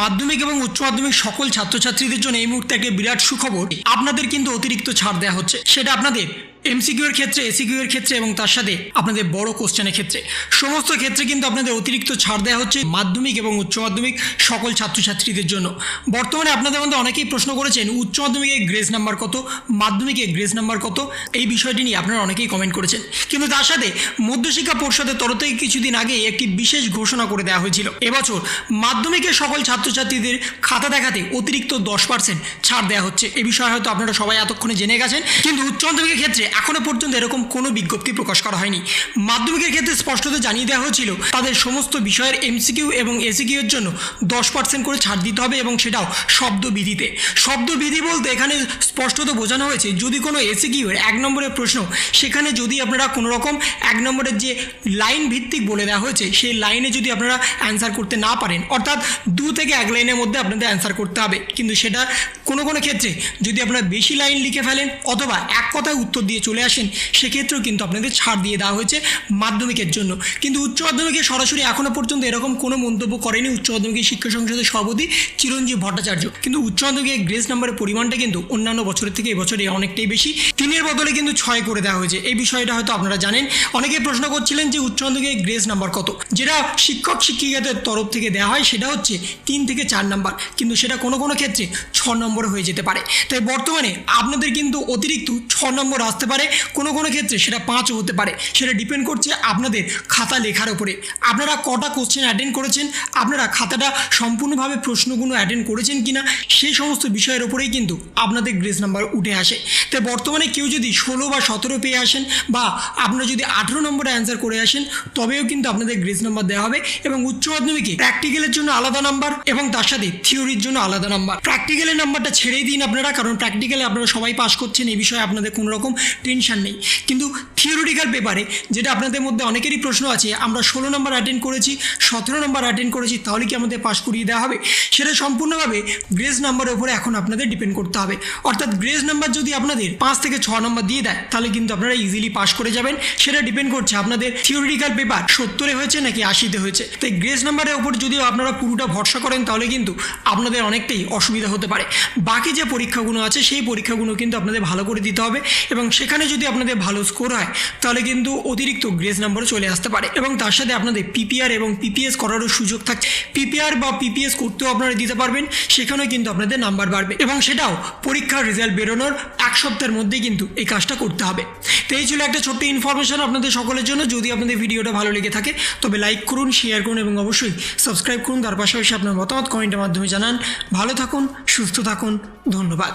মাধ্যমিক এবং উচ্চ মাধ্যমিক সকল ছাত্রছাত্রীদের জন্য এই মুহূর্তে একটা বিরাট সুখবর। আপনাদের কিন্তু অতিরিক্ত ছাড় দেওয়া হচ্ছে, সেটা আপনাদের এমসিকিউ এর ক্ষেত্রে, এসিকিউ এর ক্ষেত্রে এবং তার সাথে আপনাদের বড় কোশ্চেনের ক্ষেত্রে, সমস্ত ক্ষেত্রে কিন্তু আপনাদের অতিরিক্ত ছাড় দেওয়া হচ্ছে মাধ্যমিক এবং উচ্চ মাধ্যমিক সকল ছাত্রছাত্রীদের জন্য। বর্তমানে আপনাদের মধ্যে অনেকেই প্রশ্ন করেছেন উচ্চ মাধ্যমিকের গ্রেস নাম্বার কত, মাধ্যমিকের গ্রেস নাম্বার কত, এই বিষয়টি নিয়ে আপনারা অনেকেই কমেন্ট করেছেন। কিন্তু তার সাথে মধ্যশিক্ষা পর্ষদের তরফ থেকে কিছুদিন আগে একটি বিশেষ ঘোষণা করে দেওয়া হয়েছিল, এবছর মাধ্যমিকের সকল ছাত্রছাত্রীদের খাতা দেখাতে অতিরিক্ত 10% ছাড় দেওয়া হচ্ছে। এ বিষয়ে হয়তো আপনারা সবাই এতক্ষণে জেনে গেছেন, কিন্তু উচ্চ মাধ্যমিকের ক্ষেত্রে এখনো পর্যন্ত এরকম কোনো বিজ্ঞপ্তি প্রকাশ করা হয়নি। মাধ্যমিকের ক্ষেত্রে স্পষ্টত জানিয়ে দেওয়া হয়েছিল তাদের সমস্ত বিষয়ের এমসিকিউ এবং এসিকিউ এর জন্য 10% করে ছাড় দিতে হবে, এবং সেটাও শব্দবিধিতে। শব্দবিধি বলতে এখানে স্পষ্টত বোঝানো হয়েছে যদি কোনো এসিকিউ এর 1 নম্বরের প্রশ্ন, সেখানে যদি আপনারা কোনো রকম 1 নম্বরের যে লাইন ভিত্তিক বলে দেওয়া হয়েছে সেই লাইনে যদি আপনারা অ্যান্সার করতে না পারেন, অর্থাৎ 2 থেকে 1 লাইনের মধ্যে আপনাদের অ্যান্সার করতে হবে, কিন্তু সেটা কোনো কোনো ক্ষেত্রে যদি আপনারা বেশি লাইন লিখে ফেলেন অথবা এক কথায় উত্তর দিয়ে চলে আসেন, সেক্ষেত্রেও কিন্তু আপনাদের ছাড় দিয়ে দেওয়া হয়েছে মাধ্যমিকের জন্য। কিন্তু উচ্চ মাধ্যমিকে সরাসরি এখনো পর্যন্ত এরকম কোনো মন্তব্য করেনি উচ্চ মাধ্যমিক শিক্ষা সংসদের সভাপতি চিরঞ্জীব ভট্টাচার্য। কিন্তু উচ্চ মাধ্যমিকের গ্রেস নাম্বারের পরিমাণটা কিন্তু অন্যান্য বছরের থেকে এবছরে অনেকটাই বেশি, 3-এর বদলে কিন্তু 6 করে দেওয়া হয়েছে। এই বিষয়টা হয়তো আপনারা জানেন। অনেকে প্রশ্ন করছিলেন যে উচ্চ মাধ্যমিকের গ্রেস নাম্বার কত, যেটা শিক্ষক শিক্ষিকাদের তরফ থেকে দেওয়া হয় সেটা হচ্ছে 3 থেকে 4 নাম্বার, কিন্তু সেটা কোনো কোনো ক্ষেত্রে 6 নম্বর হয়ে যেতে পারে। তাই বর্তমানে আপনাদের কিন্তু অতিরিক্ত 6 নম্বর আসতে পারে, কোনো কোনো ক্ষেত্রে সেটা 5ও হতে পারে। সেটা ডিপেন্ড করছে আপনাদের খাতা লেখার উপরে, আপনারা কটা কোশ্চেন অ্যাটেন্ড করেছেন, আপনারা খাতাটা সম্পূর্ণভাবে প্রশ্নগুলো অ্যাটেন্ড করেছেন কিনা, সেই সমস্ত বিষয়ের উপরেই কিন্তু আপনাদের গ্রেস নাম্বার উঠে আসে। তাই বর্তমানে কেউ যদি 16 বা 17 পেয়ে আসেন, বা আপনারা যদি 18 নম্বরে অ্যান্সার করে আসেন, তবেও কিন্তু আপনাদের গ্রেস নাম্বার দেওয়া হবে। এবং উচ্চ মাধ্যমিকে প্র্যাকটিক্যালের জন্য আলাদা নাম্বার এবং তার সাথে থিওরির জন্য আলাদা নাম্বার। প্র্যাকটিক্যালের নাম্বারটা ছেড়েই দিন আপনারা, কারণ প্র্যাকটিক্যালে আপনারা সবাই পাস করছেন, এই বিষয়ে আপনাদের কোনো রকম টেনশন নেই। কিন্তু থিওরিটিক্যাল পেপারে যেটা আপনাদের মধ্যে অনেকেরই প্রশ্ন আছে, আমরা 16 নম্বর অ্যাটেন্ড করেছি, 17 নম্বর অ্যাটেন্ড করেছি, তাহলে কি আমাদের পাস করিয়ে দেওয়া হবে? সেটা সম্পূর্ণভাবে গ্রেস নাম্বারের উপরে এখন আপনাদের ডিপেন্ড করতে হবে। অর্থাৎ গ্রেস নাম্বার যদি আপনাদের 5 থেকে 6 নম্বর দিয়ে দেয়, তাহলে কিন্তু আপনারা ইজিলি পাস করে যাবেন। সেটা ডিপেন্ড করছে আপনাদের থিওরিটিক্যাল পেপার 70-এ হয়েছে নাকি 80-তে হয়েছে। তাই গ্রেস নাম্বারের উপর যদি আপনারা পুরোটা ভরসা করেন, তাহলে কিন্তু আপনাদের অনেকটাই অসুবিধা হতে পারে। বাকি যে পরীক্ষাগুলো আছে সেই পরীক্ষাগুলো কিন্তু আপনাদের ভালো করে দিতে হবে, এবং সেখানে যদি আপনাদের ভালো স্কোর হয় তাহলে কিন্তু অতিরিক্ত গ্রেস নাম্বারও চলে আসতে পারে। এবং তার সাথে আপনাদের পিপিআর এবং পিপিএস করারও সুযোগ থাকছে। পিপিআর বা পিপিএস করতেও আপনারা দিতে পারবেন, সেখানেও কিন্তু আপনাদের নাম্বার বাড়বে, এবং সেটাও পরীক্ষার রেজাল্ট বেরোনোর 1 সপ্তাহের মধ্যেই কিন্তু এই কাজটা করতে হবে। তো এই ছিল একটা ছোট্ট ইনফরমেশন আপনাদের সকলের জন্য। যদি আপনাদের ভিডিওটা ভালো লেগে থাকে তবে লাইক করুন, শেয়ার করুন এবং অবশ্যই সাবস্ক্রাইব করুন। তার পাশাপাশি আপনার মতামত কমেন্টের মাধ্যমে জানান। ভালো থাকুন, সুস্থ থাকুন, ধন্যবাদ।